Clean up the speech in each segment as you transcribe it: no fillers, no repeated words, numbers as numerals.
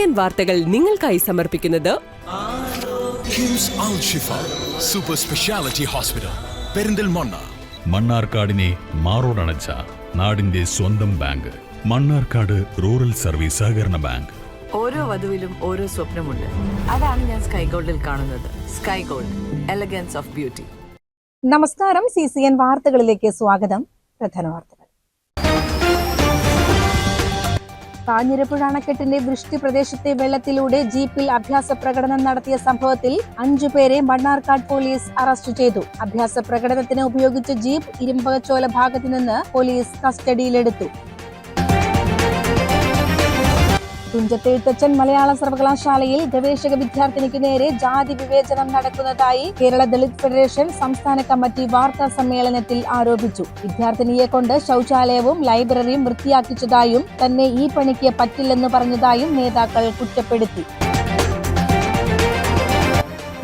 CCN വാർത്തകൾ നിങ്ങൾക്കായി സമർപ്പിക്കുന്നത് കിംസ് അൽ ഷിഫ സൂപ്പർ സ്പെഷ്യാലിറ്റി ഹോസ്പിറ്റൽ പെരിന്തൽമണ്ണ. മണ്ണാർക്കാടിനെ മാറോടണച്ച നാടിന്റെ സ്വന്തം ബാങ്ക് മണ്ണാർക്കാട് റൂറൽ സർവീസ് സഹകരണ ബാങ്ക്. ഓരോ വധുവിലും ഓരോ സ്വപ്നമുണ്ട്. അതാണ് ഞാൻ സ്കൈ ഗോൾഡിൽ കാണുന്നത്. Sky gold, elegance of beauty. നമസ്കാരം. CCN വാർത്തകളിലേക്ക് സ്വാഗതം. പ്രധാന വാർത്തകൾ. കാഞ്ഞിരപ്പുഴ അണക്കെട്ടിന്റെ വൃഷ്ടി പ്രദേശത്തെ വെള്ളത്തിലൂടെ ജീപ്പിൽ അഭ്യാസ പ്രകടനം നടത്തിയ സംഭവത്തിൽ 5 പേരെ മണ്ണാർക്കാട് പോലീസ് അറസ്റ്റ് ചെയ്തു. അഭ്യാസ പ്രകടനത്തിന് ഉപയോഗിച്ച ജീപ്പ് ഇരുമ്പകച്ചോല ഭാഗത്ത് നിന്ന് പോലീസ് കസ്റ്റഡിയിലെടുത്തു. തുഞ്ചത്തെഴുത്തച്ഛൻ മലയാള സർവകലാശാലയിൽ ഗവേഷക വിദ്യാർത്ഥിനിക്ക് നേരെ ജാതി വിവേചനം നടക്കുന്നതായി കേരള ദളിത് ഫെഡറേഷൻ സംസ്ഥാന കമ്മിറ്റി വാർത്താ സമ്മേളനത്തിൽ ആരോപിച്ചു. വിദ്യാർത്ഥിനിയെ കൊണ്ട് ശൗചാലയവും ലൈബ്രറിയും വൃത്തിയാക്കിച്ചതായും തന്നെ ഈ പണിക്ക് പറ്റില്ലെന്ന് പറഞ്ഞതായും നേതാക്കൾ കുറ്റപ്പെടുത്തി.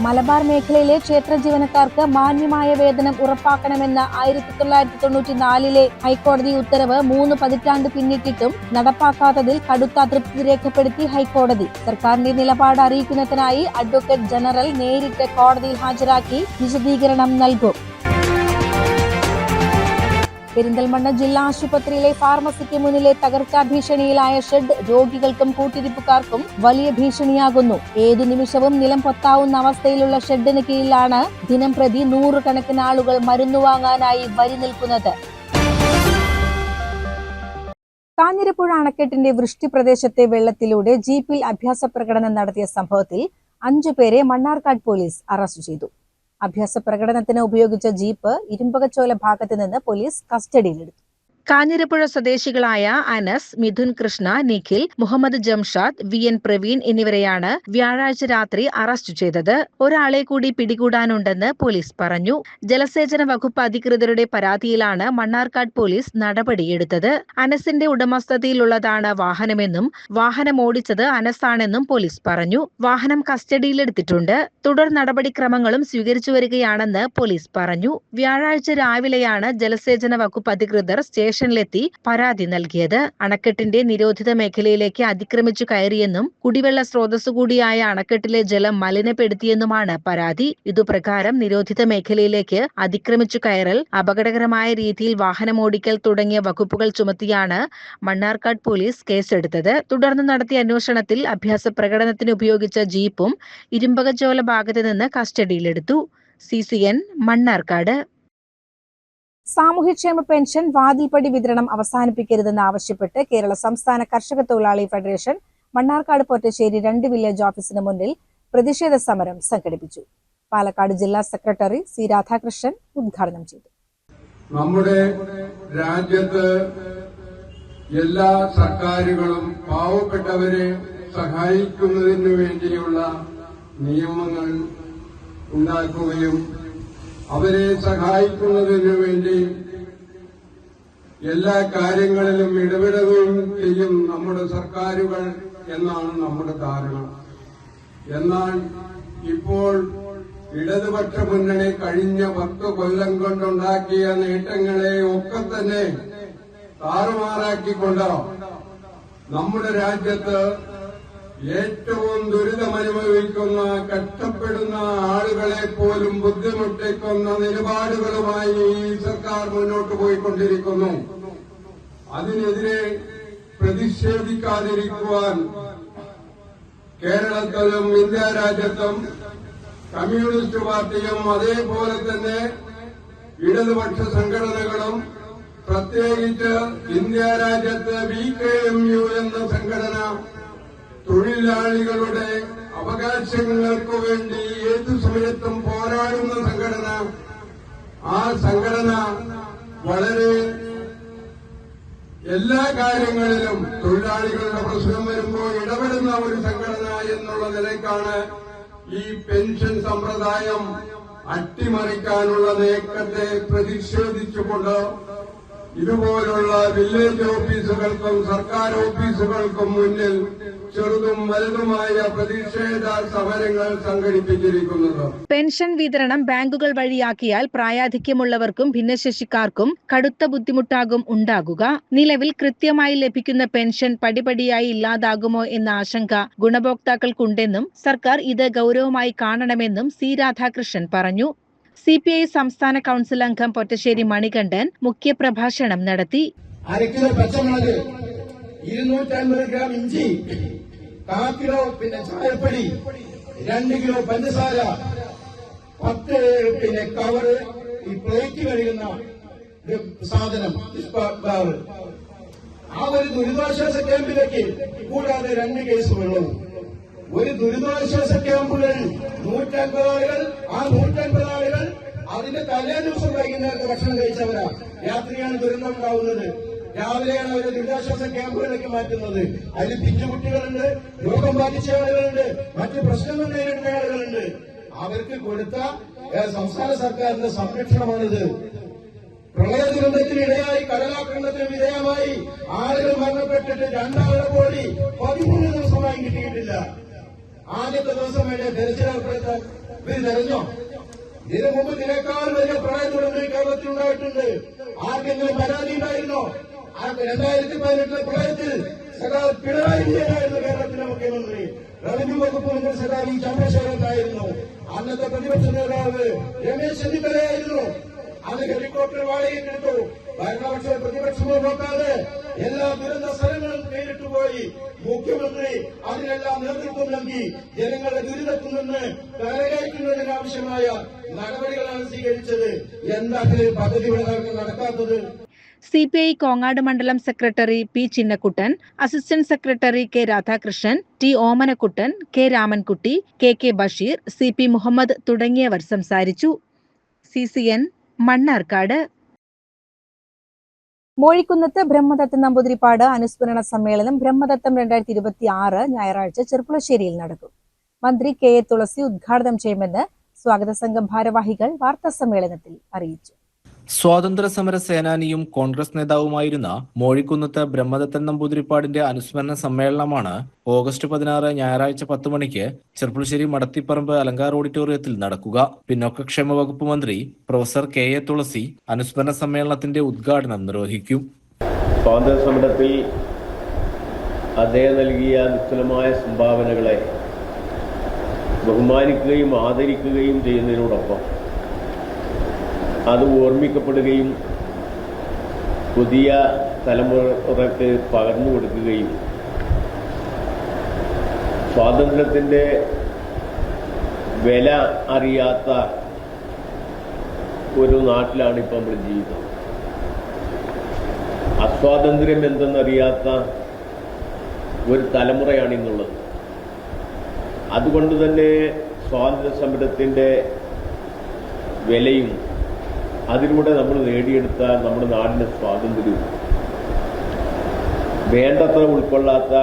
മലബാർ മേഖലയിലെ ക്ഷേത്ര ജീവനക്കാർക്ക് മാന്യമായ വേതനം ഉറപ്പാക്കണമെന്ന 1994 ഹൈക്കോടതി ഉത്തരവ് 3 പതിറ്റാണ്ട് പിന്നിട്ടിട്ടും നടപ്പാക്കാത്തതിൽ കടുത്ത അതൃപ്തി രേഖപ്പെടുത്തി ഹൈക്കോടതി. സർക്കാരിന്റെ നിലപാട് അറിയിക്കുന്നതിനായി അഡ്വക്കേറ്റ് ജനറൽ നേരിട്ട് കോടതിയിൽ ഹാജരാക്കി വിശദീകരണം നൽകും. പെരിന്തൽമണ്ണ ജില്ലാ ആശുപത്രിയിലെ ഫാർമസിക്ക് മുന്നിലെ തകർച്ചാ ഭീഷണിയിലായ ഷെഡ് രോഗികൾക്കും കൂട്ടിരിപ്പുകാർക്കും വലിയ ഭീഷണിയാകുന്നു. ഏതു നിമിഷവും നിലം പൊത്താവുന്ന അവസ്ഥയിലുള്ള ഷെഡിന് കീഴിലാണ് ദിനം പ്രതി 100 കണക്കിന് ആളുകൾ മരുന്നു വാങ്ങാനായി വരി നിൽക്കുന്നത്. കാഞ്ഞിരപ്പുഴ അണക്കെട്ടിന്റെ വൃഷ്ടി പ്രദേശത്തെ വെള്ളത്തിലൂടെ ജീപ്പിൽ അഭ്യാസ പ്രകടനം നടത്തിയ സംഭവത്തിൽ 5 പേരെ മണ്ണാർക്കാട് പോലീസ് അറസ്റ്റ് ചെയ്തു. അഭ്യാസ പ്രകടനത്തിന് ഉപയോഗിച്ച ജീപ്പ് ഇരുമ്പകച്ചോല ഭാഗത്ത് നിന്ന് പോലീസ് കസ്റ്റഡിയിലെടുത്തു. കാഞ്ഞിരപ്പുഴ സ്വദേശികളായ അനസ്, മിഥുൻ കൃഷ്ണ, നിഖിൽ, മുഹമ്മദ് ജംഷാദ്, VN പ്രവീൺ എന്നിവരെയാണ് വ്യാഴാഴ്ച രാത്രി അറസ്റ്റ് ചെയ്തത്. ഒരാളെ കൂടി പിടികൂടാനുണ്ടെന്ന് പോലീസ് പറഞ്ഞു. ജലസേചന വകുപ്പ് അധികൃതരുടെ പരാതിയിലാണ് മണ്ണാർക്കാട് പോലീസ് നടപടിയെടുത്തത്. അനസിന്റെ ഉടമസ്ഥതയിലുള്ളതാണ് വാഹനമെന്നും വാഹനം ഓടിച്ചത് അനസാണെന്നും പോലീസ് പറഞ്ഞു. വാഹനം കസ്റ്റഡിയിലെടുത്തിട്ടുണ്ട്. തുടർ നടപടിക്രമങ്ങളും സ്വീകരിച്ചു വരികയാണെന്ന് പോലീസ് പറഞ്ഞു. വ്യാഴാഴ്ച രാവിലെയാണ് ജലസേചന വകുപ്പ് അധികൃതർ സ്റ്റേഷനിലെത്തി പരാതി നൽകിയത്. അണക്കെട്ടിന്റെ നിരോധിത മേഖലയിലേക്ക് അതിക്രമിച്ചു കയറിയെന്നും കുടിവെള്ള സ്രോതസ്സു കൂടിയായ അണക്കെട്ടിലെ ജലം മലിനപ്പെടുത്തിയെന്നുമാണ് പരാതി. ഇതുപ്രകാരം നിരോധിത മേഖലയിലേക്ക് അതിക്രമിച്ചു കയറൽ, അപകടകരമായ രീതിയിൽ വാഹനമോടിക്കൽ തുടങ്ങിയ വകുപ്പുകൾ ചുമത്തിയാണ് മണ്ണാർക്കാട് പോലീസ് കേസെടുത്തത്. തുടർന്ന് നടത്തിയ അന്വേഷണത്തിൽ അഭ്യാസ പ്രകടനത്തിന് ഉപയോഗിച്ച ജീപ്പും ഇരുമ്പകച്ചോല ഭാഗത്ത് നിന്ന് കസ്റ്റഡിയിലെടുത്തു. CCN മണ്ണാർക്കാട്. സാമൂഹ്യക്ഷേമ പെൻഷൻ വാതിൽപ്പടി വിതരണം അവസാനിപ്പിക്കരുതെന്ന് ആവശ്യപ്പെട്ട് കേരള സംസ്ഥാന കർഷക തൊഴിലാളി ഫെഡറേഷൻ മണ്ണാർക്കാട് പൊറ്റശ്ശേരി 2 വില്ലേജ് ഓഫീസിന് മുന്നിൽ പ്രതിഷേധ സമരം സംഘടിപ്പിച്ചു. പാലക്കാട് ജില്ലാ സെക്രട്ടറി C രാധാകൃഷ്ണൻ ഉദ്ഘാടനം ചെയ്തു. നമ്മുടെ രാജ്യത്ത് എല്ലാ സർക്കാരുകളും പാവപ്പെട്ടവരെ സഹായിക്കുന്നതിനു വേണ്ടിയുള്ള നിയമങ്ങൾ ഉണ്ടാക്കുകയും അവരെ സഹായിക്കുന്നതിനു വേണ്ടി എല്ലാ കാര്യങ്ങളിലും ഇടപെടുകയും ചെയ്യും നമ്മുടെ സർക്കാരുകൾ എന്നാണ് നമ്മുടെ ധാരണ. എന്നാൽ ഇപ്പോൾ ഇടതുപക്ഷ മുന്നണി കഴിഞ്ഞ 10 കൊല്ലം കൊണ്ടുണ്ടാക്കിയ നേട്ടങ്ങളെ ഒക്കെ തന്നെ താറുമാറാക്കിക്കൊണ്ട് നമ്മുടെ രാജ്യത്ത് ഏറ്റവും ദുരിതമനുഭവിക്കുന്ന, കഷ്ടപ്പെടുന്ന ആളുകളെ പോലും ബുദ്ധിമുട്ടിക്കുന്ന നിലപാടുകളുമായി ഈ സർക്കാർ മുന്നോട്ട് പോയിക്കൊണ്ടിരിക്കുന്നു. അതിനെതിരെ പ്രതിഷേധിക്കാതിരിക്കുവാൻ കേരളത്തിലും ഇന്ത്യ രാജ്യത്തും കമ്മ്യൂണിസ്റ്റ് പാർട്ടിയും അതേപോലെ തന്നെ ഇടതുപക്ഷ സംഘടനകളും, പ്രത്യേകിച്ച് ഇന്ത്യ രാജ്യത്ത് BKMU എന്ന സംഘടന തൊഴിലാളികളുടെ അവകാശങ്ങൾക്ക് വേണ്ടി ഏതു സമയത്തും പോരാടുന്ന സംഘടന, ആ സംഘടന വളരെ എല്ലാ കാര്യങ്ങളിലും തൊഴിലാളികളുടെ പ്രശ്നം വരുമ്പോൾ ഇടപെടുന്ന ഒരു സംഘടന എന്നുള്ള നിലയ്ക്കാണ് ഈ പെൻഷൻ സമ്പ്രദായം അട്ടിമറിക്കാനുള്ള നീക്കത്തെ പ്രതിഷേധിച്ചുകൊണ്ട് ഇതുപോലുള്ള വില്ലേജ് ഓഫീസുകൾക്കും സർക്കാർ ഓഫീസുകൾക്കും മുന്നിൽ ചെറുതും വലുതുമായ പ്രതിഷേധ സമരങ്ങൾ സംഘടിപ്പിച്ചിരിക്കുന്നത്. പെൻഷൻ വിതരണം ബാങ്കുകൾ വഴിയാക്കിയാൽ പ്രായാധിക്യമുള്ളവർക്കും ഭിന്നശേഷിക്കാർക്കും കടുത്ത ബുദ്ധിമുട്ടാകും ഉണ്ടാകുക. നിലവിൽ കൃത്യമായി ലഭിക്കുന്ന പെൻഷൻ പടിപടിയായി ഇല്ലാതാകുമോ എന്ന ആശങ്ക ഗുണഭോക്താക്കൾക്കുണ്ടെന്നും സർക്കാർ ഇത് ഗൗരവമായി കാണണമെന്നും സി രാധാകൃഷ്ണൻ പറഞ്ഞു. CPI സംസ്ഥാന കൌൺസിൽ അംഗം പൊറ്റശ്ശേരി മണികണ്ഠൻ മുഖ്യപ്രഭാഷണം നടത്തി. 1 കിലോ പച്ചമുളക്, 250 ഗ്രാം ഇഞ്ചി, 1/4 കിലോ ചായപ്പൊടി, 2 കിലോ പഞ്ചസാര, 10 കവറ് ഈ പ്ലേറ്റ് കഴുകുന്ന സാധനം, ആ ഒരു ദുരിതാശ്വാസ ക്യാമ്പിലേക്ക് കൂടാതെ 2 കേസ് വെള്ളവും. ഒരു ദുരിതാശ്വാസ ക്യാമ്പുകളിൽ 150 ആളുകൾ, ആ 150 ആളുകൾ അതിന്റെ തലേ ദിവസം വൈകുന്നേരത്തെ ഭക്ഷണം കഴിച്ചവരാ. രാത്രിയാണ് ദുരന്തം ഉണ്ടാവുന്നത്. രാവിലെയാണ് അവരെ ദുരിതാശ്വാസ ക്യാമ്പുകളിലേക്ക് മാറ്റുന്നത്. അതിൽ പിഞ്ചുകുട്ടികളുണ്ട്, രോഗം ബാധിച്ച ആളുകളുണ്ട്, മറ്റു പ്രശ്നങ്ങൾ നേരിടുന്ന ആളുകളുണ്ട്. അവർക്ക് കൊടുത്ത സംസ്ഥാന സർക്കാരിന്റെ സംരക്ഷണമാണിത്. പ്രളയ ദുരന്തത്തിനിടയായി കടലാക്രമണത്തിന് വിധേയമായി ആളുകൾ മരണപ്പെട്ടിട്ട് 2 ആളുടെ ബോഡി 13 ദിവസമായി കിട്ടിയിട്ടില്ല. ആദ്യത്തെ ദിവസം വേണ്ട തെരച്ചിലേർപ്പെടുത്ത ഇവർ തെരഞ്ഞോ? ഇതിനു മുമ്പ് ഇതിനേക്കാൾ വലിയ പ്രളയ ദുരന്തം കേരളത്തിലുണ്ടായിട്ടുണ്ട്. ആർക്കെങ്കിലും പരാതി ഉണ്ടായിരുന്നോ? 2018 പ്രളയത്തിൽ സഖാവ് പിണറായി വിജയനായിരുന്നു കേരളത്തിലെ മുഖ്യമന്ത്രി. റവന്യൂ വകുപ്പ് മന്ത്രി സഖാവ് ചന്ദ്രശേഖരനായിരുന്നു. അന്നത്തെ പ്രതിപക്ഷ നേതാവ് രമേശ് ചെന്നിത്തലയായിരുന്നു. അത് ഹെലികോപ്റ്റർ വാടകയ്ക്കെടുത്തു. ഭരണപക്ഷ പ്രതിപക്ഷമോ നോക്കാതെ എല്ലാ ദുരന്ത സ്ഥലങ്ങളും നേരിട്ട് പോയി. മുഖ്യമന്ത്രി അതിനെല്ലാം നേതൃത്വം നൽകി ജനങ്ങളുടെ ദുരിതത്തിൽ നിന്ന് കരകയറ്റുന്നതിനാവശ്യമായ നടപടികളാണ് സ്വീകരിച്ചത്. എന്താണ് പദ്ധതി നടക്കാത്തത്? CPI കോങ്ങാട് മണ്ഡലം secretary P Chinnakuttan, assistant secretary K Radhakrishnan, T Omanakuttan, K Ramankutty, KK Basheer, CP Muhammad തുടങ്ങിയവർ സംസാരിച്ചു. CCN മണ്ണാർക്കാട്. മോഴിക്കുന്നത്ത് ബ്രഹ്മദത്തം നമ്പൂതിരിപ്പാട് അനുസ്മരണ സമ്മേളനം ബ്രഹ്മദത്തം 2026 ഞായറാഴ്ച ചെർപ്പുളശ്ശേരിയിൽ നടക്കും. മന്ത്രി KA തുളസി ഉദ്ഘാടനം ചെയ്യുമെന്ന് സ്വാഗത സംഘം ഭാരവാഹികൾ വാർത്താസമ്മേളനത്തിൽ അറിയിച്ചു. സ്വാതന്ത്ര്യ സമര സേനാനിയും കോൺഗ്രസ് നേതാവുമായിരുന്ന മോഴിക്കുന്നത്ത് ബ്രഹ്മദത്തൻ നമ്പൂതിരിപ്പാടിന്റെ അനുസ്മരണ സമ്മേളനമാണ് ഓഗസ്റ്റ് 16 ഞായറാഴ്ച 10 മണിക്ക് ചെർപ്പുളശ്ശേരി മടത്തിപ്പറമ്പ് അലങ്കാർ ഓഡിറ്റോറിയത്തിൽ നടക്കുക. പിന്നോക്കക്ഷേമ വകുപ്പ് മന്ത്രി പ്രൊഫസർ KA തുളസി അനുസ്മരണ സമ്മേളനത്തിന്റെ ഉദ്ഘാടനം നിർവഹിക്കും. സ്വാതന്ത്ര്യ സമരത്തിൽ അദ്ദേഹം നൽകിയ നിസ്തുലമായ സംഭാവനകളെ ബഹുമാനിക്കുകയും ആദരിക്കുകയും ചെയ്യുന്നതിനോടൊപ്പം അത് ഓർമ്മിക്കപ്പെടുകയും പുതിയ തലമുറക്ക് പകർന്നു കൊടുക്കുകയും സ്വാതന്ത്ര്യത്തിൻ്റെ വില അറിയാത്ത ഒരു നാട്ടിലാണ് ഇപ്പോൾ നമ്മൾ ജീവിക്കുന്നത്. അസ്വാതന്ത്ര്യം എന്തെന്നറിയാത്ത ഒരു തലമുറയാണ് ഇന്നുള്ളത്. അതുകൊണ്ട് തന്നെ സ്വാതന്ത്ര്യ സമരത്തിൻ്റെ വിലയും അതിലൂടെ നമ്മൾ നേടിയെടുത്ത നമ്മുടെ നാടിൻ്റെ സ്വാതന്ത്ര്യവും വേണ്ടത്ര ഉൾക്കൊള്ളാത്ത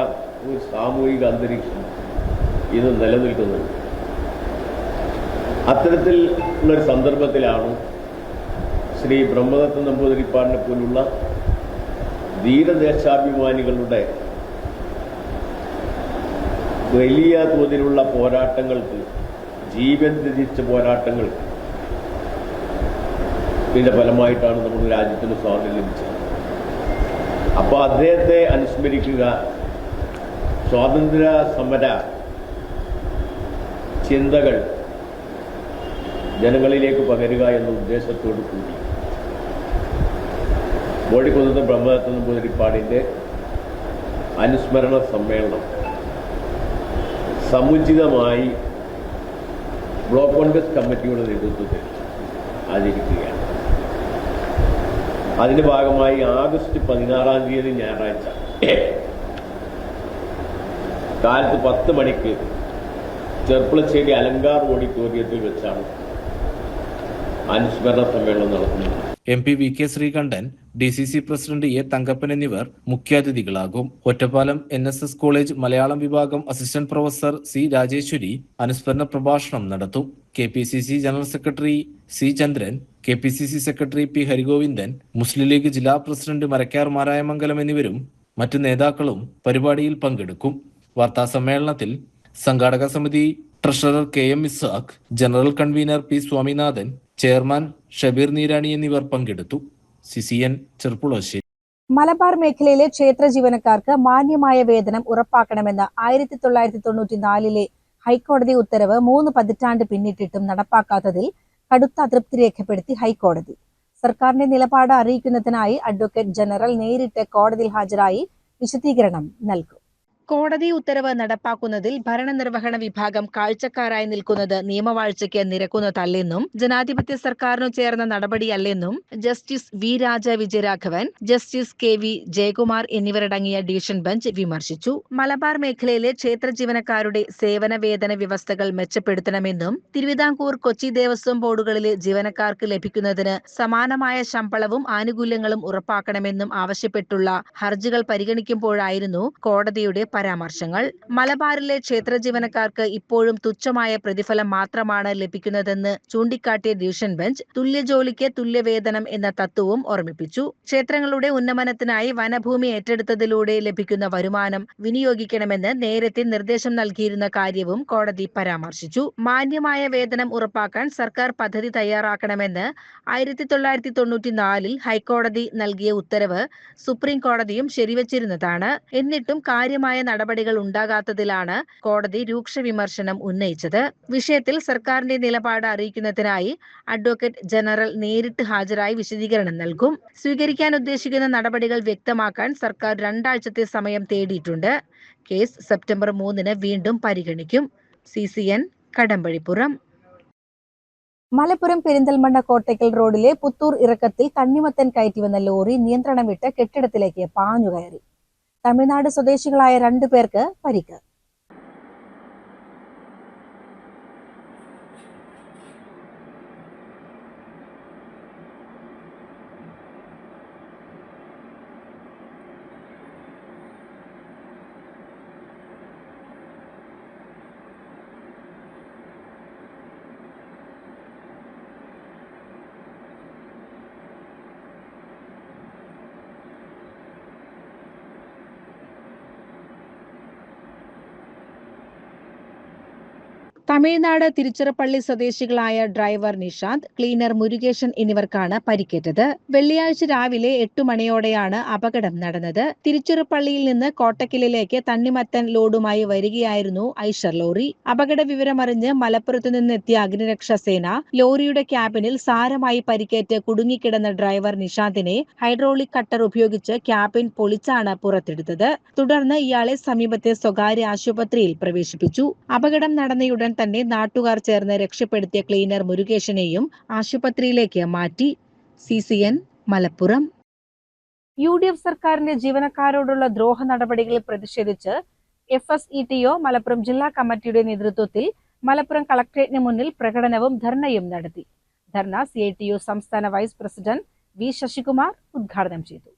ഒരു സാമൂഹിക അന്തരീക്ഷം ഇത് നിലനിൽക്കുന്നുണ്ട്. അത്തരത്തിൽ ഉള്ളൊരു സന്ദർഭത്തിലാണ് ശ്രീ ബ്രഹ്മദത്തൻ നമ്പൂതിരിപ്പാടിനെ പോലുള്ള ധീരദേശാഭിമാനികളുടെ വലിയ തോതിലുള്ള പോരാട്ടങ്ങൾക്ക്, ജീവൻ ത്യജിച്ച പോരാട്ടങ്ങൾക്ക് ഇതിന്റെ ഫലമായിട്ടാണ് നമ്മുടെ രാജ്യത്തിന് സ്വാതന്ത്ര്യം ലഭിച്ചത്. അപ്പോൾ അദ്ദേഹത്തെ അനുസ്മരിക്കുക, സ്വാതന്ത്ര്യ സമര ചിന്തകൾ ജനങ്ങളിലേക്ക് പകരുക എന്ന ഉദ്ദേശത്തോടു കൂടി മോഴിക്കുന്നത്ത് ബ്രഹ്മദത്തൻ നമ്പൂതിരിപ്പാടിൻ്റെ അനുസ്മരണ സമ്മേളനം സമുചിതമായി ബ്ലോക്ക് കോൺഗ്രസ് കമ്മിറ്റിയുടെ നേതൃത്വത്തിൽ ആചരിക്കുകയാണ്. അതിന്റെ ഭാഗമായി ആഗസ്റ്റ് 16 ഞായറാഴ്ച കാലത്ത് 10 മണിക്ക് ചെർപ്പുളശ്ശേരി അലങ്കാർ ഓഡിറ്റോറിയത്തിൽ വെച്ചാണ് അനുസ്മരണ സമ്മേളനം നടത്തുന്നത്. MP VK Sreekandan, DCC president A Thankappan എന്നിവർ മുഖ്യാതിഥികളാകും. ഒറ്റപ്പാലം NSS കോളേജ് മലയാളം വിഭാഗം അസിസ്റ്റന്റ് പ്രൊഫസർ C രാജേശ്വരി അനുസ്മരണ പ്രഭാഷണം നടത്തും. KPCC general secretary C Chandran, KPCC secretary P Harigovindan, Muslim League ജില്ലാ പ്രസിഡന്റ് മരക്കാർ മാരായമംഗലം എന്നിവരും മറ്റു നേതാക്കളും പരിപാടിയിൽ പങ്കെടുക്കും. വാർത്താ സമ്മേളനത്തിൽ സംഘാടക സമിതി treasurer KM Ishaq, general convener P Swaminathan, chairman Shabeer Neerani എന്നിവർ പങ്കെടുത്തു. CCN ചെർപ്പുളശ്ശേരി. മലബാർ മേഖലയിലെ ക്ഷേത്ര ജീവനക്കാർക്ക് മാന്യമായ വേതനം ഉറപ്പാക്കണമെന്ന 1994 ഹൈക്കോടതി ഉത്തരവ് 3 പതിറ്റാണ്ട് പിന്നിട്ടിട്ടും നടപ്പാക്കാത്തതിൽ കടുത്ത അതൃപ്തി രേഖപ്പെടുത്തി ഹൈക്കോടതി. സർക്കാരിന്റെ നിലപാട് അറിയിക്കുന്നതിനായി അഡ്വക്കേറ്റ് ജനറൽ നേരിട്ട് കോടതിയിൽ ഹാജരായി വിശദീകരണം നൽകും. കോടതി ഉത്തരവ് നടപ്പാക്കുന്നതിൽ ഭരണനിർവഹണ വിഭാഗം കാഴ്ചക്കാരായി നിൽക്കുന്നത് നിയമവാഴ്ചയ്ക്ക് നിരക്കുന്നതല്ലെന്നും ജനാധിപത്യ സർക്കാരിനു ചേർന്ന നടപടിയല്ലെന്നും ജസ്റ്റിസ് V രാജ വിജയരാഘവൻ, ജസ്റ്റിസ് KV ജയകുമാർ എന്നിവരടങ്ങിയ ഡിവിഷൻ ബെഞ്ച് വിമർശിച്ചു. മലബാർ മേഖലയിലെ ക്ഷേത്ര ജീവനക്കാരുടെ സേവന വേതന വ്യവസ്ഥകൾ മെച്ചപ്പെടുത്തണമെന്നും തിരുവിതാംകൂർ, കൊച്ചി ദേവസ്വം ബോർഡുകളിലെ ജീവനക്കാർക്ക് ലഭിക്കുന്നതിന് സമാനമായ ശമ്പളവും ആനുകൂല്യങ്ങളും ഉറപ്പാക്കണമെന്നും ആവശ്യപ്പെട്ടുള്ള ഹർജികൾ പരിഗണിക്കുമ്പോഴായിരുന്നു കോടതിയുടെ പരാമർശങ്ങൾ. മലബാറിലെ ക്ഷേത്ര ജീവനക്കാർക്ക് ഇപ്പോഴും തുച്ഛമായ പ്രതിഫലം മാത്രമാണ് ലഭിക്കുന്നതെന്ന് ചൂണ്ടിക്കാട്ടിയ ഡിവിഷൻ ബെഞ്ച് തുല്യ ജോലിക്ക് തുല്യവേതനം എന്ന തത്വവും ഓർമ്മിപ്പിച്ചു. ക്ഷേത്രങ്ങളുടെ ഉന്നമനത്തിനായി വനഭൂമി ഏറ്റെടുത്തതിലൂടെ ലഭിക്കുന്ന വരുമാനം വിനിയോഗിക്കണമെന്ന് നേരത്തെ നിർദ്ദേശം നൽകിയിരുന്ന കാര്യവും കോടതി പരാമർശിച്ചു. മാന്യമായ വേതനം ഉറപ്പാക്കാൻ സർക്കാർ പദ്ധതി തയ്യാറാക്കണമെന്ന് 1994 ഹൈക്കോടതി നൽകിയ ഉത്തരവ് സുപ്രീം കോടതിയും ശരിവച്ചിരുന്നതാണ്. എന്നിട്ടും കാര്യമായ നടപടികൾ ഉണ്ടാകാത്തതിലാണ് കോടതി രൂക്ഷ വിമർശനം ഉന്നയിച്ചത്. വിഷയത്തിൽ സർക്കാരിന്റെ നിലപാട് അറിയിക്കുന്നതിനായി അഡ്വക്കേറ്റ് ജനറൽ നേരിട്ട് ഹാജരായി വിശദീകരണം നൽകും. സ്വീകരിക്കാൻ ഉദ്ദേശിക്കുന്ന നടപടികൾ വ്യക്തമാക്കാൻ സർക്കാർ 2 ആഴ്ചത്തെ സമയം തേടിയിട്ടുണ്ട്. കേസ് സെപ്റ്റംബർ 3 വീണ്ടും പരിഗണിക്കും. CCN കടമ്പഴിപ്പുറം. മലപ്പുറം പെരിന്തൽമണ്ണ കോട്ടയ്ക്കൽ റോഡിലെ പുത്തൂർ ഇറക്കത്തിൽ തണ്ണിമത്തൻ കയറ്റിവന്ന ലോറി നിയന്ത്രണം വിട്ട് കെട്ടിടത്തിലേക്ക് പാഞ്ഞുകയറി. തമിഴ്നാട് സ്വദേശികളായ 2 പേർക്ക് പരിക്ക്. തമിഴ്നാട് തിരുച്ചിറപ്പള്ളി സ്വദേശികളായ ഡ്രൈവർ നിഷാന്ത്, ക്ലീനർ മുരുകേശൻ എന്നിവർക്കാണ് പരിക്കേറ്റത്. വെള്ളിയാഴ്ച രാവിലെ 8 മണിയോടെയാണ് അപകടം നടന്നത്. തിരുച്ചിറപ്പള്ളിയിൽ നിന്ന് കോട്ടക്കലിലേക്ക് തണ്ണിമത്തൻ ലോഡുമായി വരികയായിരുന്നു ഐഷർ ലോറി. അപകട വിവരമറിഞ്ഞ് മലപ്പുറത്തു നിന്നെത്തിയ അഗ്നിരക്ഷാസേന ലോറിയുടെ ക്യാബിനിൽ സാരമായി പരിക്കേറ്റ് കുടുങ്ങിക്കിടന്ന ഡ്രൈവർ നിഷാന്തിനെ ഹൈഡ്രോളിക് കട്ടർ ഉപയോഗിച്ച് ക്യാബിൻ പൊളിച്ചാണ് പുറത്തെടുത്തത്. തുടർന്ന് ഇയാളെ സമീപത്തെ സ്വകാര്യ ആശുപത്രിയിൽ പ്രവേശിപ്പിച്ചു. അപകടം നടന്നയുടൻ തന്നെ നാട്ടുകാർ ചേർന്ന് രക്ഷപ്പെടുത്തിയ ക്ലീനർ മുരുകേശനെയും ആശുപത്രിയിലേക്ക് മാറ്റി. CCN മലപ്പുറം. UDF സർക്കാരിന്റെ ജീവനക്കാരോടുള്ള ദ്രോഹ നടപടികളിൽ പ്രതിഷേധിച്ച് FSETO മലപ്പുറം ജില്ലാ കമ്മിറ്റിയുടെ നേതൃത്വത്തിൽ മലപ്പുറം കളക്ടറേറ്റിന് മുന്നിൽ പ്രകടനവും ധർണയും നടത്തി. ധർണ CITO സംസ്ഥാന വൈസ് പ്രസിഡന്റ് V ശശികുമാർ ഉദ്ഘാടനം ചെയ്തു.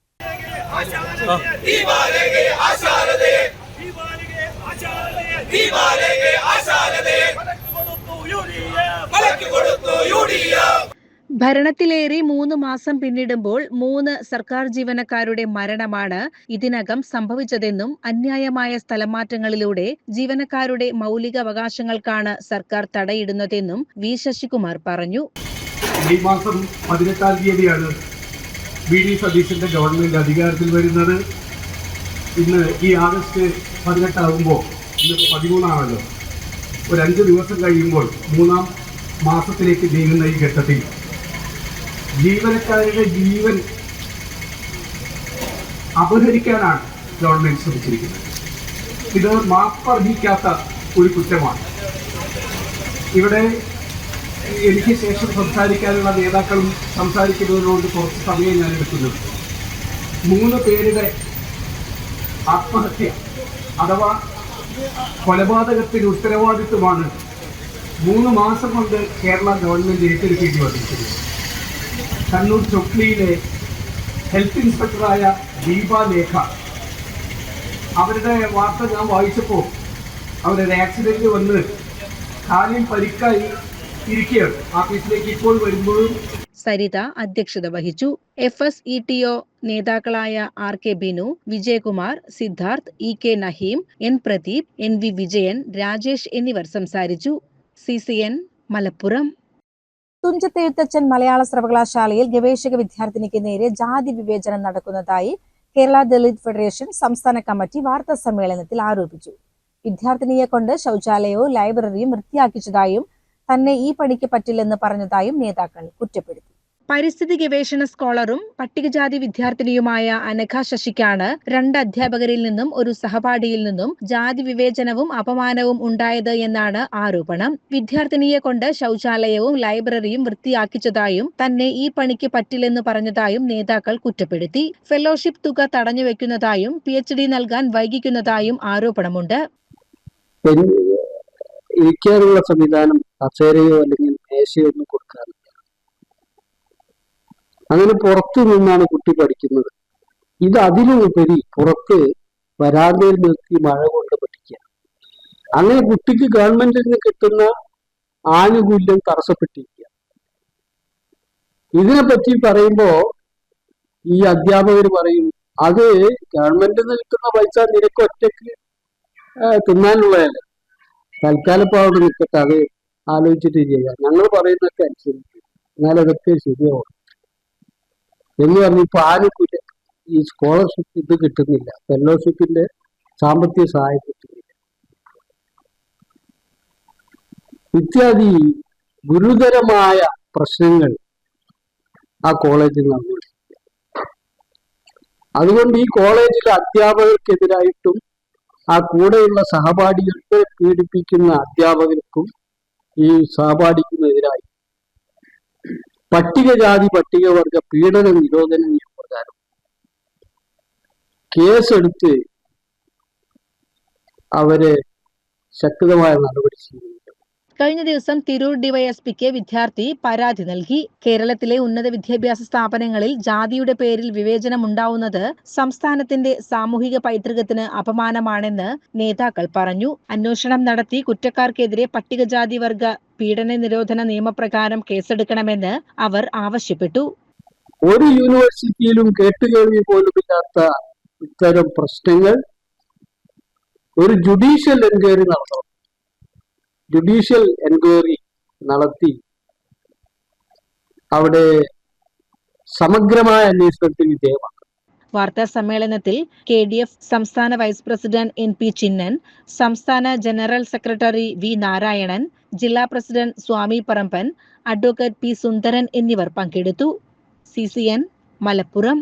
ഭരണത്തിലേറി 3 മാസം പിന്നിടുമ്പോൾ 3 സർക്കാർ ജീവനക്കാരുടെ മരണമാണ് ഇതിനകം സംഭവിച്ചതെന്നും അന്യായമായ സ്ഥലമാറ്റങ്ങളിലൂടെ ജീവനക്കാരുടെ മൗലിക അവകാശങ്ങൾക്കാണ് സർക്കാർ തടയിടുന്നതെന്നും V ശശികുമാർ പറഞ്ഞു. ഈ മാസം 18-ാം തീയതിയാണ് VD സതീശന്റെ ഗവൺമെന്റ് അധികാരത്തിൽ വരുന്നത്. ഇന്ന് ഈ ആഗസ്റ്റ് 18 ആകുമ്പോൾ ഇന്ന് 13 ആണല്ലോ. ഒരു 5 ദിവസം കഴിയുമ്പോൾ 3-ാം മാസത്തിലേക്ക് നീങ്ങുന്ന ഈ ഘട്ടത്തിൽ ജീവനക്കാരുടെ ജീവൻ അപഹരിക്കാനാണ് ഗവൺമെന്റ് ശ്രമിച്ചിരിക്കുന്നത്. ഇത് മാപ്പർഹിക്കാത്ത ഒരു കുറ്റമാണ്. ഇവിടെ എനിക്ക് ശേഷം സംസാരിക്കാനുള്ള നേതാക്കളും സംസാരിക്കുന്നതിനോട് കുറച്ച് സമയം ഞാൻ എടുക്കുന്നത് 3 പേരുടെ ആത്മഹത്യ അഥവാ കൊലപാതകത്തിന് ഉത്തരവാദിത്വമാണ് 3 മാസം കൊണ്ട് കേരള ഗവൺമെന്റ് ഏറ്റെടുക്കേണ്ടി വന്നിരിക്കുന്നത്. കണ്ണൂർ ചൊക്ലിയിലെ ഹെൽത്ത് ഇൻസ്പെക്ടറായ ദീപ ലേഖ. അവരുടെ വാർത്ത ഞാൻ വായിച്ചപ്പോൾ അവരൊരു ആക്സിഡന്റ് വന്ന് കാലിൽ പരിക്കായി ഇരിക്കുകയാണ്. ഓഫീസിലേക്ക് ഇപ്പോൾ വരുമ്പോഴും സരിത അധ്യക്ഷത വഹിച്ചു. FSETO നേതാക്കളായ RK ബിനു, വിജയകുമാർ, സിദ്ധാർത്ഥ്, EK നഹീം, N പ്രദീപ്, NV വിജയൻ, രാജേഷ് എന്നിവർ സംസാരിച്ചു. CCN മലപ്പുറം. തുഞ്ചത്ത് എഴുത്തച്ഛൻ മലയാള സർവകലാശാലയിൽ ഗവേഷക വിദ്യാർത്ഥിനിക്ക് നേരെ ജാതി വിവേചനം നടക്കുന്നതായി കേരള ദളിത് ഫെഡറേഷൻ സംസ്ഥാന കമ്മിറ്റി വാർത്താ സമ്മേളനത്തിൽ ആരോപിച്ചു. വിദ്യാർത്ഥിനിയെ കൊണ്ട് ശൗചാലയവും ലൈബ്രറിയും വൃത്തിയാക്കിച്ചതായും തന്നെ ഈ പണിക്ക് പറ്റില്ലെന്ന് പറഞ്ഞതായും നേതാക്കൾ കുറ്റപ്പെടുത്തി. പരിസ്ഥിതി ഗവേഷണ സ്കോളറും പട്ടികജാതി വിദ്യാർത്ഥിനിയുമായ അനഘ ശശിക്കാണ് 2 അധ്യാപകരിൽ നിന്നും ഒരു സഹപാഠിയിൽ നിന്നും ജാതി വിവേചനവും അപമാനവും ഉണ്ടായത് എന്നാണ് ആരോപണം. വിദ്യാർത്ഥിനിയെ കൊണ്ട് ശൗചാലയവും ലൈബ്രറിയും വൃത്തിയാക്കിച്ചതായും തന്നെ ഈ പണിക്ക് പറ്റില്ലെന്ന് പറഞ്ഞതായും നേതാക്കൾ കുറ്റപ്പെടുത്തി. ഫെലോഷിപ്പ് തുക തടഞ്ഞുവെക്കുന്നതായും PhD നൽകാൻ വൈകിക്കുന്നതായും ആരോപണമുണ്ട്. ഇരിക്കാനുള്ള സംവിധാനം കസേരയോ അല്ലെങ്കിൽ മേശയോ ഒന്നും കൊടുക്കാറില്ല. അങ്ങനെ പുറത്തു നിന്നാണ് കുട്ടി പഠിക്കുന്നത്. ഇത് അതിലുപരി പുറത്ത് വരാന്തയിൽ നിർത്തി മഴ കൊണ്ട് പഠിക്കുക. അങ്ങനെ കുട്ടിക്ക് ഗവൺമെന്റിൽ നിന്ന് കിട്ടുന്ന ആനുകൂല്യം തടസ്സപ്പെട്ടിരിക്കുക. ഇതിനെപ്പറ്റി പറയുമ്പോ ഈ അധ്യാപകർ പറയും, അത് ഗവൺമെന്റിൽ നിന്ന് കിട്ടുന്ന പൈസ നിനക്ക് ഒറ്റയ്ക്ക് തിന്നാനുള്ളതല്ല, തൽക്കാലം ഇപ്പോൾ അവിടെ നിൽക്കട്ടെ, അത് ആലോചിച്ചിട്ട് ചെയ്യാം, ഞങ്ങൾ പറയുന്നതൊക്കെ അനുസരിച്ച് എന്നാൽ അതൊക്കെ ശരിയാവും എന്ന് പറഞ്ഞ് ഇപ്പൊ ആർക്കും ഈ സ്കോളർഷിപ്പ് ഇത് കിട്ടുന്നില്ല, ഫെലോഷിപ്പിന്റെ സാമ്പത്തിക സഹായം കിട്ടുന്നില്ല. ഇത്യാദി ഗുരുതരമായ പ്രശ്നങ്ങൾ ആ കോളേജിൽ നടന്നുകൊണ്ടിരിക്കുക. അതുകൊണ്ട് ഈ കോളേജിലെ അധ്യാപകർക്കെതിരായിട്ടും ആ കൂടെയുള്ള സഹപാഠികളെ പീഡിപ്പിക്കുന്ന അധ്യാപകർക്കും ഈ സഹപാഠിക്കുമെതിരായി പട്ടികജാതി പട്ടികവർഗ പീഡന നിരോധന നിയമപ്രകാരം കേസെടുത്ത് അവരെ ശക്തമായ നടപടി സ്വീകരിക്കും. കഴിഞ്ഞ ദിവസം തിരൂർ ഡിവൈഎസ്പിക്ക് വിദ്യാർത്ഥി പരാതി നൽകി. കേരളത്തിലെ ഉന്നത വിദ്യാഭ്യാസ സ്ഥാപനങ്ങളിൽ ജാതിയുടെ പേരിൽ വിവേചനം ഉണ്ടാവുന്നത് സംസ്ഥാനത്തിന്റെ സാമൂഹിക പൈതൃകത്തിന് അപമാനമാണെന്ന് നേതാക്കൾ പറഞ്ഞു. അന്വേഷണം നടത്തി കുറ്റക്കാർക്കെതിരെ പട്ടികജാതി വർഗ പീഡന നിരോധന നിയമപ്രകാരം കേസെടുക്കണമെന്ന് അവർ ആവശ്യപ്പെട്ടു. ഒരു യൂണിവേഴ്സിറ്റിയിലും കേട്ടുകേൾവി പോലുമില്ലാത്ത ഇത്തരം പ്രശ്നങ്ങൾ ഒരു ജുഡീഷ്യൽ എൻക്വയറി നടത്തണം. ജുഡീഷ്യൽ എൻക്വയറി നടത്തി അവിടെ സമഗ്രമായ അന്വേഷണത്തിന് വിധേയമാക്കണം. വാർത്താ സമ്മേളനത്തിൽ KDF സംസ്ഥാന വൈസ് പ്രസിഡന്റ് NP ചിന്നൻ, സംസ്ഥാന ജനറൽ സെക്രട്ടറി V നാരായണൻ, ജില്ലാ പ്രസിഡന്റ് സ്വാമി പറമ്പൻ, അഡ്വക്കേറ്റ് P സുന്ദരൻ എന്നിവർ പങ്കെടുത്തു. CCN മലപ്പുറം.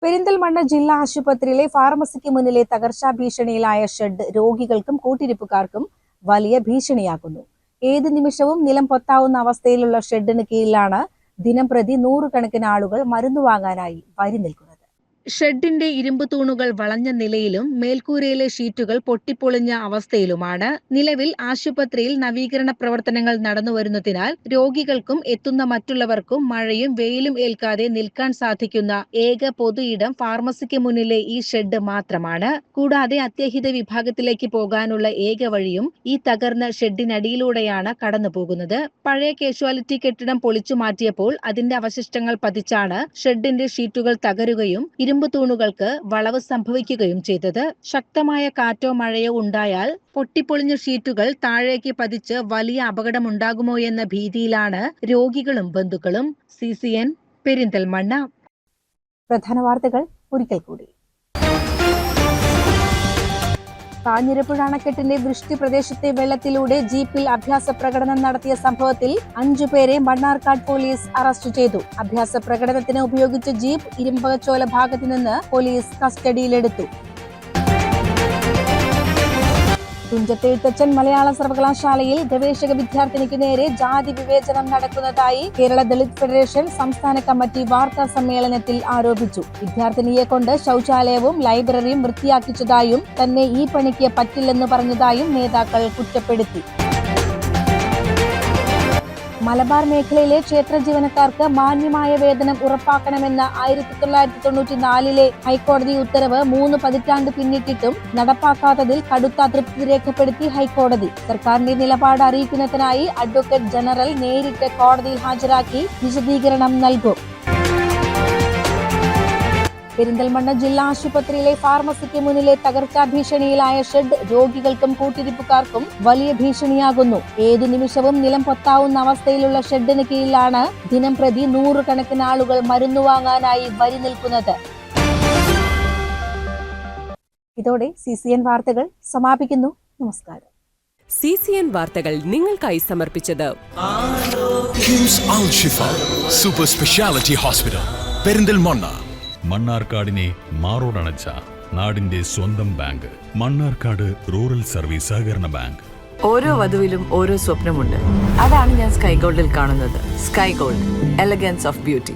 പെരിന്തൽമണ്ണ ജില്ലാ ആശുപത്രിയിലെ ഫാർമസിക്ക് മുന്നിലെ തകർച്ചാ ഭീഷണിയിലായ ഷെഡ് രോഗികൾക്കും കൂട്ടിരിപ്പുകാർക്കും വലിയ ഭീഷണിയാക്കുന്നു. ഏത് നിമിഷവും നിലം പൊത്താവുന്ന അവസ്ഥയിലുള്ള ഷെഡിന് കീഴിലാണ് ദിനംപ്രതി 100 കണക്കിന് ആളുകൾ മരുന്ന് വാങ്ങാനായി വരി നിൽക്കുന്നത്. ഷെഡിന്റെ ഇരുമ്പ് തൂണുകൾ വളഞ്ഞ നിലയിലും മേൽക്കൂരയിലെ ഷീറ്റുകൾ പൊട്ടിപ്പൊളിഞ്ഞ അവസ്ഥയിലുമാണ്. നിലവിൽ ആശുപത്രിയിൽ നവീകരണ പ്രവർത്തനങ്ങൾ നടന്നുവരുന്നതിനാൽ രോഗികൾക്കും എത്തുന്ന മറ്റുള്ളവർക്കും മഴയും വെയിലും ഏൽക്കാതെ നിൽക്കാൻ സാധിക്കുന്ന ഏക പൊതു ഇടം ഫാർമസിക്ക് മുന്നിലെ ഈ ഷെഡ് മാത്രമാണ്. കൂടാതെ അത്യാഹിത വിഭാഗത്തിലേക്ക് പോകാനുള്ള ഏക വഴിയും ഈ തകർന്ന ഷെഡിനടിയിലൂടെയാണ് കടന്നുപോകുന്നത്. പഴയ കാഷ്വാലിറ്റി കെട്ടിടം പൊളിച്ചു മാറ്റിയപ്പോൾ അതിന്റെ അവശിഷ്ടങ്ങൾ പതിച്ചാണ് ഷെഡിന്റെ ഷീറ്റുകൾ തകരുകയും ഇരുമ്പ് തൂണുകൾക്ക് വളവ് സംഭവിക്കുകയും ചെയ്തത്. ശക്തമായ കാറ്റോ മഴയോ ഉണ്ടായാൽ പൊട്ടിപ്പൊളിഞ്ഞ ഷീറ്റുകൾ താഴേക്ക് പതിച്ച് വലിയ അപകടമുണ്ടാകുമോ എന്ന ഭീതിയിലാണ് രോഗികളും ബന്ധുക്കളും. CCN പെരിന്തൽമണ്ണ. പ്രധാന വാർത്തകൾ ഒരിക്കൽ കൂടി. കാഞ്ഞിരപ്പുഴ അണക്കെട്ടിന്റെ വൃഷ്ടി പ്രദേശത്തെ വെള്ളത്തിലൂടെ ജീപ്പിൽ അഭ്യാസ പ്രകടനം നടത്തിയ സംഭവത്തിൽ 5 പേരെ മണ്ണാർക്കാട് പോലീസ് അറസ്റ്റ് ചെയ്തു. അഭ്യാസ പ്രകടനത്തിന് ഉപയോഗിച്ച ജീപ്പ് ഇരുമ്പകച്ചോല ഭാഗത്തു നിന്ന് പോലീസ് കസ്റ്റഡിയിലെടുത്തു. തുഞ്ചത്ത് എഴുത്തച്ഛൻ മലയാള സർവകലാശാലയിൽ ഗവേഷക വിദ്യാർത്ഥിനിക്ക് നേരെ ജാതി വിവേചനം നടക്കുന്നതായി കേരള ദളിത് ഫെഡറേഷൻ സംസ്ഥാന കമ്മിറ്റി വാർത്താ സമ്മേളനത്തിൽ ആരോപിച്ചു. വിദ്യാർത്ഥിനിയെ കൊണ്ട് ശൗചാലയവും ലൈബ്രറിയും വൃത്തിയാക്കിച്ചതായും തന്നെ ഈ പണിക്ക് പറ്റില്ലെന്ന് പറഞ്ഞതായും നേതാക്കൾ കുറ്റപ്പെടുത്തി. മലബാർ മേഖലയിലെ ക്ഷേത്ര ജീവനക്കാർക്ക് മാന്യമായ വേതനം ഉറപ്പാക്കണമെന്ന 1994 ഹൈക്കോടതി ഉത്തരവ് 3 പതിറ്റാണ്ട് പിന്നിട്ടിട്ടും നടപ്പാക്കാത്തതിൽ കടുത്ത അതൃപ്തി രേഖപ്പെടുത്തി ഹൈക്കോടതി. സർക്കാരിന്റെ നിലപാട് അറിയിക്കുന്നതിനായി അഡ്വക്കേറ്റ് ജനറൽ നേരിട്ട് കോടതിയിൽ ഹാജരാക്കി വിശദീകരണം നൽകും. പെരിന്തൽമണ്ണ ജില്ലാ ആശുപത്രിയിലെ ഫാർമസിക്ക് മുന്നിലെ തകർച്ചാ ഭീഷണിയിലായ ഷെഡ് രോഗികൾക്കും കൂട്ടിരിപ്പുകാർക്കും വലിയ ഭീഷണിയാകുന്നു. ഏതു നിമിഷവും നിലം പൊത്താവുന്ന അവസ്ഥയിലുള്ള ഷെഡിന് കീഴിലാണ് ദിനം പ്രതി 100 കണക്കിന് ആളുകൾ മരുന്ന് വാങ്ങാനായി വരി നിൽക്കുന്നത്. ഇതോടെ CCN വാർത്തകൾ സമാപിക്കുന്നു. നമസ്കാരം. CCN വാർത്തകൾ നിങ്ങൾക്കായി സമർപ്പിച്ചത് കിംസ് അൽ ഷിഫ സൂപ്പർ സ്പെഷ്യാലിറ്റി ഹോസ്പിറ്റൽ പെരിന്തൽമണ്ണ. മണ്ണാർക്കാടിനെ മാറോടണച്ച നാടിന്റെ സ്വന്തം ബാങ്ക്. മണ്ണാർക്കാട് റൂറൽ സർവീസ് സഹകരണ ബാങ്ക്. ഓരോ വധുവിലും ഓരോ സ്വപ്നമുണ്ട്. അതാണ് ഞാൻ സ്കൈ ഗോൾഡിൽ കാണുന്നത്. Sky gold, elegance of beauty.